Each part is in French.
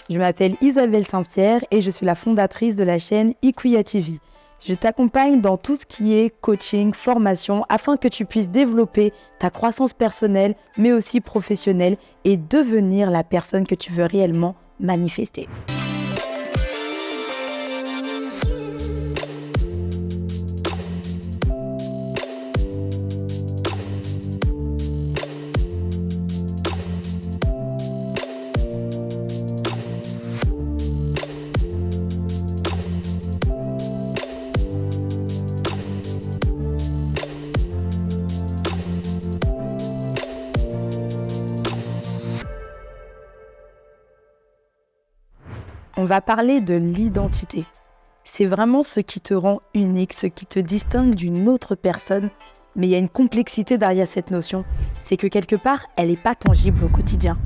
Je m'appelle Isabelle Saint-Pierre et je suis la fondatrice de la chaîne Ikuya TV. Je t'accompagne dans tout ce qui est coaching, formation, afin que tu puisses développer ta croissance personnelle, mais aussi professionnelle et devenir la personne que tu veux réellement manifester. On va parler de l'identité. C'est vraiment ce qui te rend unique, ce qui te distingue d'une autre personne. Mais il y a une complexité derrière cette notion. C'est que quelque part, elle n'est pas tangible au quotidien.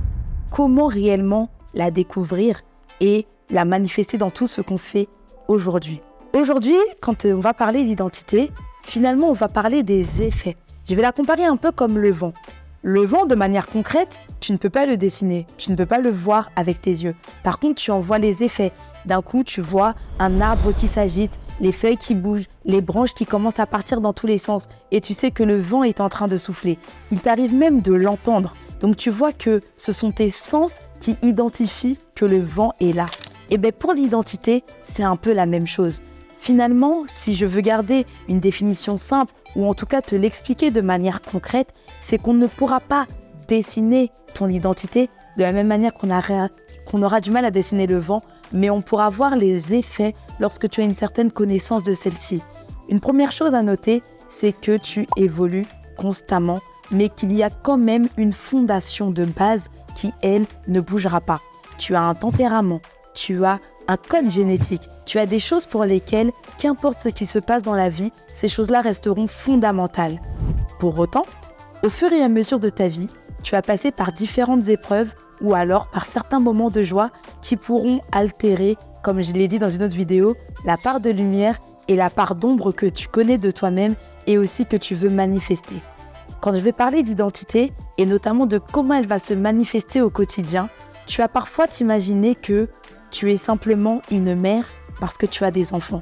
Comment réellement la découvrir et la manifester dans tout ce qu'on fait aujourd'hui? Aujourd'hui, quand on va parler d'identité, finalement, on va parler des effets. Je vais la comparer un peu comme le vent. Le vent, de manière concrète, tu ne peux pas le dessiner, tu ne peux pas le voir avec tes yeux. Par contre, tu en vois les effets. D'un coup, tu vois un arbre qui s'agite, les feuilles qui bougent, les branches qui commencent à partir dans tous les sens. Et tu sais que le vent est en train de souffler. Il t'arrive même de l'entendre. Donc, tu vois que ce sont tes sens qui identifient que le vent est là. Et bien, pour l'identité, c'est un peu la même chose. Finalement, si je veux garder une définition simple, ou en tout cas te l'expliquer de manière concrète, c'est qu'on ne pourra pas dessiner ton identité de la même manière qu'on aura du mal à dessiner le vent, mais on pourra voir les effets lorsque tu as une certaine connaissance de celle-ci. Une première chose à noter, c'est que tu évolues constamment, mais qu'il y a quand même une fondation de base qui, elle, ne bougera pas. Tu as un tempérament, tu as un code génétique, tu as des choses pour lesquelles, qu'importe ce qui se passe dans la vie, ces choses-là resteront fondamentales. Pour autant, au fur et à mesure de ta vie, tu vas passer par différentes épreuves ou alors par certains moments de joie qui pourront altérer, comme je l'ai dit dans une autre vidéo, la part de lumière et la part d'ombre que tu connais de toi-même et aussi que tu veux manifester. Quand je vais parler d'identité et notamment de comment elle va se manifester au quotidien, tu vas parfois t'imaginer que tu es simplement une mère parce que tu as des enfants.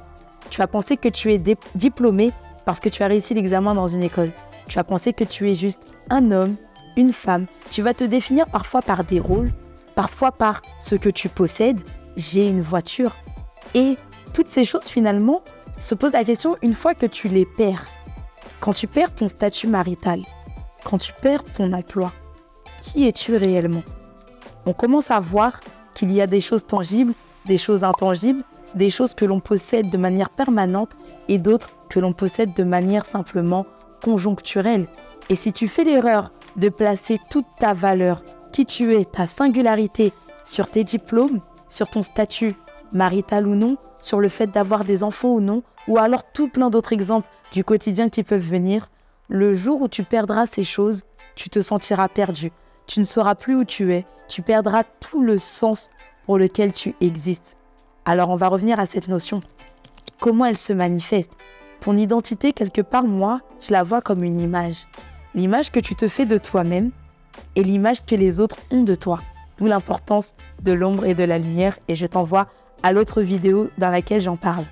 Tu vas penser que tu es diplômée parce que tu as réussi l'examen dans une école. Tu vas penser que tu es juste un homme, une femme. Tu vas te définir parfois par des rôles, parfois par ce que tu possèdes. J'ai une voiture. Et toutes ces choses, finalement, se posent la question une fois que tu les perds. Quand tu perds ton statut marital, quand tu perds ton emploi, qui es-tu réellement? On commence à voir qu'il y a des choses tangibles, des choses intangibles, des choses que l'on possède de manière permanente et d'autres que l'on possède de manière simplement conjoncturelle. Et si tu fais l'erreur de placer toute ta valeur, qui tu es, ta singularité, sur tes diplômes, sur ton statut marital ou non, sur le fait d'avoir des enfants ou non, ou alors tout plein d'autres exemples du quotidien qui peuvent venir, le jour où tu perdras ces choses, tu te sentiras perdu. Tu ne sauras plus où tu es, tu perdras tout le sens pour lequel tu existes. Alors on va revenir à cette notion. Comment elle se manifeste? Ton identité, quelque part, moi, je la vois comme une image. L'image que tu te fais de toi-même et l'image que les autres ont de toi. D'où l'importance de l'ombre et de la lumière et je t'envoie à l'autre vidéo dans laquelle j'en parle.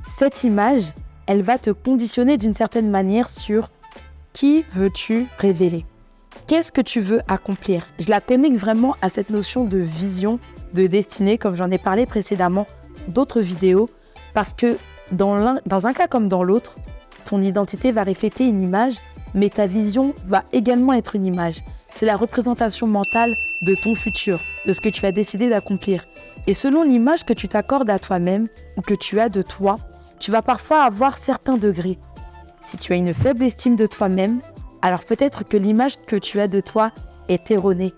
Cette image, elle va te conditionner d'une certaine manière sur qui veux-tu révéler. Qu'est-ce que tu veux accomplir? Je la connecte vraiment à cette notion de vision, de destinée, comme j'en ai parlé précédemment dans d'autres vidéos, parce que dans un cas comme dans l'autre, ton identité va refléter une image, mais ta vision va également être une image. C'est la représentation mentale de ton futur, de ce que tu as décidé d'accomplir. Et selon l'image que tu t'accordes à toi-même ou que tu as de toi, tu vas parfois avoir certains degrés. Si tu as une faible estime de toi-même, alors peut-être que l'image que tu as de toi est erronée.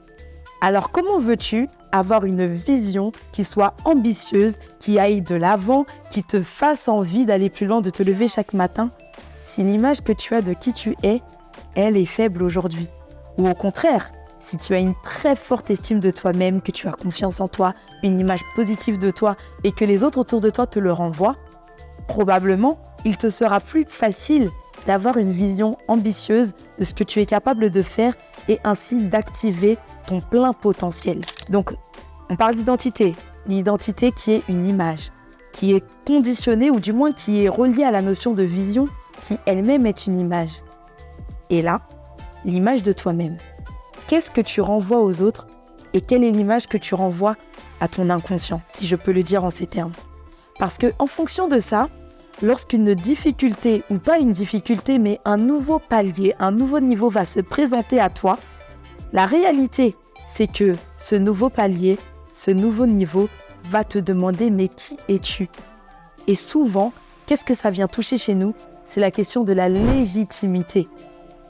Alors comment veux-tu avoir une vision qui soit ambitieuse, qui aille de l'avant, qui te fasse envie d'aller plus loin, de te lever chaque matin, si l'image que tu as de qui tu es, elle est faible aujourd'hui? Ou au contraire, si tu as une très forte estime de toi-même, que tu as confiance en toi, une image positive de toi et que les autres autour de toi te le renvoient, probablement, il te sera plus facile d'avoir une vision ambitieuse de ce que tu es capable de faire et ainsi d'activer ton plein potentiel. Donc, On parle d'identité. L'identité qui est une image, qui est conditionnée ou du moins qui est reliée à la notion de vision, qui elle-même est une image. Et là, l'image de toi-même. Qu'est-ce que tu renvoies aux autres et quelle est l'image que tu renvoies à ton inconscient, si je peux le dire en ces termes. Parce qu'en fonction de ça, lorsqu'une difficulté, ou pas une difficulté, mais un nouveau palier, un nouveau niveau va se présenter à toi, la réalité, c'est que ce nouveau palier, ce nouveau niveau va te demander « mais qui es-tu » Et souvent, qu'est-ce que ça vient toucher chez nous? C'est la question de la légitimité.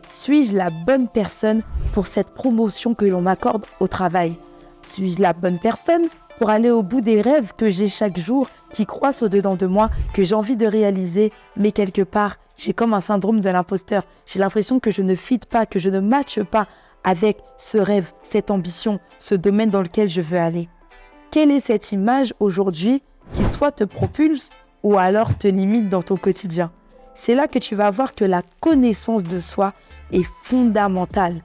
Suis-je la bonne personne pour cette promotion que l'on m'accorde au travail? Suis-je la bonne personne pour aller au bout des rêves que j'ai chaque jour, qui croissent au-dedans de moi, que j'ai envie de réaliser, mais quelque part, j'ai comme un syndrome de l'imposteur. J'ai l'impression que je ne fit pas, que je ne matche pas avec ce rêve, cette ambition, ce domaine dans lequel je veux aller. Quelle est cette image aujourd'hui qui soit te propulse ou alors te limite dans ton quotidien? C'est là que tu vas voir que la connaissance de soi est fondamentale.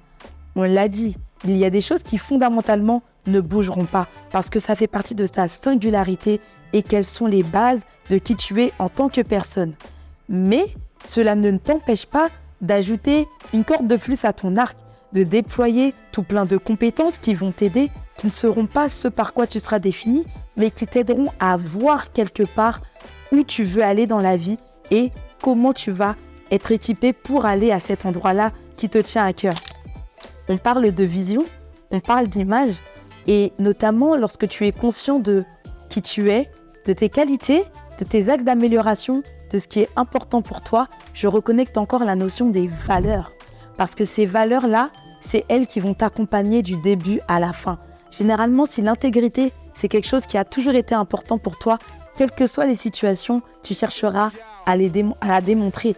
On l'a dit, il y a des choses qui fondamentalement ne bougeront pas parce que ça fait partie de ta singularité et quelles sont les bases de qui tu es en tant que personne. Mais cela ne t'empêche pas d'ajouter une corde de plus à ton arc, de déployer tout plein de compétences qui vont t'aider, qui ne seront pas ce par quoi tu seras défini, mais qui t'aideront à voir quelque part où tu veux aller dans la vie et comment tu vas être équipé pour aller à cet endroit-là qui te tient à cœur. On parle de vision, on parle d'image, et notamment lorsque tu es conscient de qui tu es, de tes qualités, de tes axes d'amélioration, de ce qui est important pour toi, je reconnecte encore la notion des valeurs. Parce que ces valeurs-là, c'est elles qui vont t'accompagner du début à la fin. Généralement, si l'intégrité, c'est quelque chose qui a toujours été important pour toi, quelles que soient les situations, tu chercheras à la démontrer.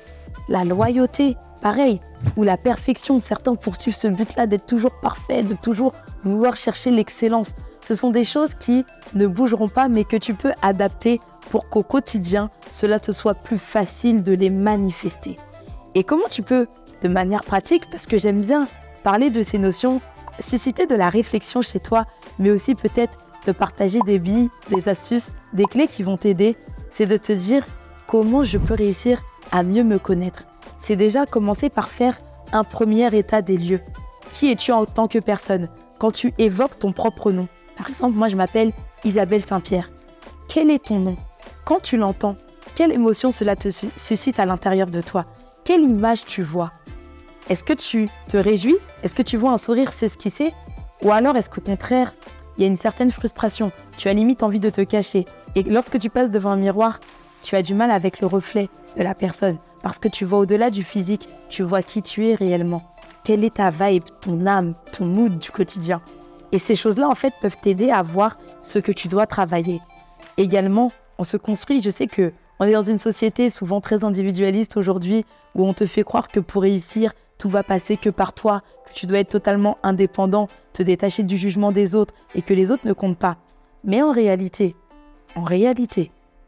La loyauté, pareil, ou la perfection. Certains poursuivent ce but-là d'être toujours parfait, de toujours vouloir chercher l'excellence. Ce sont des choses qui ne bougeront pas, mais que tu peux adapter pour qu'au quotidien, cela te soit plus facile de les manifester. Et comment tu peux, de manière pratique, parce que j'aime bien parler de ces notions, susciter de la réflexion chez toi, mais aussi peut-être te partager des billes, des astuces, des clés qui vont t'aider, c'est de te dire comment je peux réussir à mieux me connaître. C'est déjà commencer par faire un premier état des lieux. Qui es-tu en tant que personne? Quand tu évoques ton propre nom. Par exemple, moi je m'appelle Isabelle Saint-Pierre. Quel est ton nom? Quand tu l'entends, quelle émotion cela te suscite à l'intérieur de toi? Quelle image tu vois? Est-ce que tu te réjouis? Est-ce que tu vois un sourire s'esquisser? Ou alors est-ce qu'au contraire, il y a une certaine frustration? Tu as limite envie de te cacher. Et lorsque tu passes devant un miroir, tu as du mal avec le reflet de la personne. Parce que tu vois au-delà du physique, tu vois qui tu es réellement. Quelle est ta vibe, ton âme, ton mood du quotidien? Et ces choses-là, en fait, peuvent t'aider à voir ce que tu dois travailler. Également, on se construit. Je sais qu'on est dans une société souvent très individualiste aujourd'hui, où on te fait croire que pour réussir, tout va passer que par toi, que tu dois être totalement indépendant, te détacher du jugement des autres et que les autres ne comptent pas. Mais en réalité,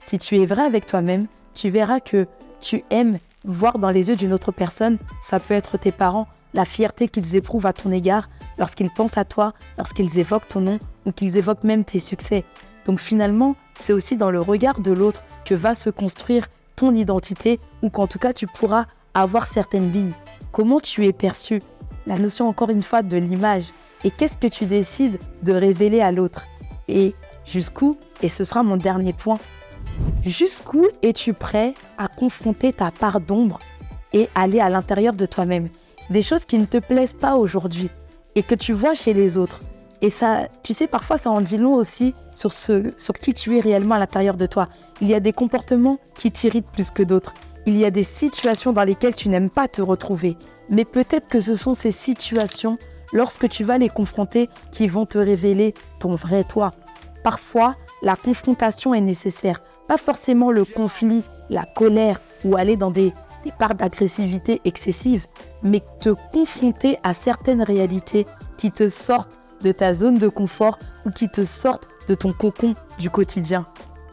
si tu es vrai avec toi-même, tu verras que tu aimes voir dans les yeux d'une autre personne, ça peut être tes parents, la fierté qu'ils éprouvent à ton égard lorsqu'ils pensent à toi, lorsqu'ils évoquent ton nom ou qu'ils évoquent même tes succès. Donc finalement, c'est aussi dans le regard de l'autre que va se construire ton identité ou qu'en tout cas tu pourras avoir certaines billes. Comment tu es perçu? La notion encore une fois de l'image. Et qu'est-ce que tu décides de révéler à l'autre? Et jusqu'où, et ce sera mon dernier point, jusqu'où es-tu prêt à confronter ta part d'ombre et aller à l'intérieur de toi-même? Des choses qui ne te plaisent pas aujourd'hui et que tu vois chez les autres. Et ça, tu sais, parfois ça en dit long aussi sur qui tu es réellement à l'intérieur de toi. Il y a des comportements qui t'irritent plus que d'autres. Il y a des situations dans lesquelles tu n'aimes pas te retrouver. Mais peut-être que ce sont ces situations, lorsque tu vas les confronter, qui vont te révéler ton vrai toi. Parfois, la confrontation est nécessaire. Pas forcément le conflit, la colère ou aller dans des parts d'agressivité excessive, mais te confronter à certaines réalités qui te sortent de ta zone de confort ou qui te sortent de ton cocon du quotidien.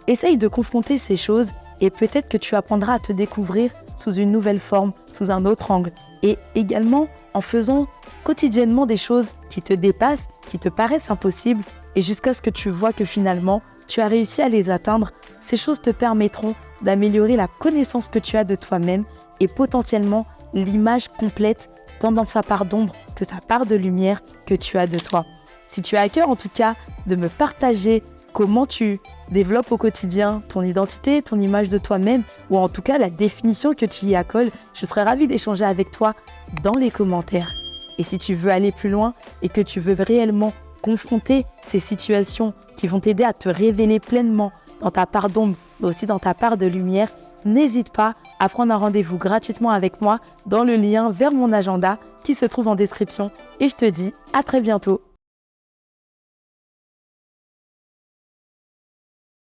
Essaye de confronter ces choses et peut-être que tu apprendras à te découvrir sous une nouvelle forme, sous un autre angle. Et également en faisant quotidiennement des choses qui te dépassent, qui te paraissent impossibles et jusqu'à ce que tu vois que finalement, tu as réussi à les atteindre, ces choses te permettront d'améliorer la connaissance que tu as de toi-même et potentiellement l'image complète, tant dans sa part d'ombre que sa part de lumière que tu as de toi. Si tu as à cœur en tout cas de me partager comment tu développes au quotidien ton identité, ton image de toi-même, ou en tout cas la définition que tu y accoles, je serais ravie d'échanger avec toi dans les commentaires. Et si tu veux aller plus loin et que tu veux réellement confronter ces situations qui vont t'aider à te révéler pleinement dans ta part d'ombre, mais aussi dans ta part de lumière, n'hésite pas à prendre un rendez-vous gratuitement avec moi dans le lien vers mon agenda qui se trouve en description. Et je te dis à très bientôt.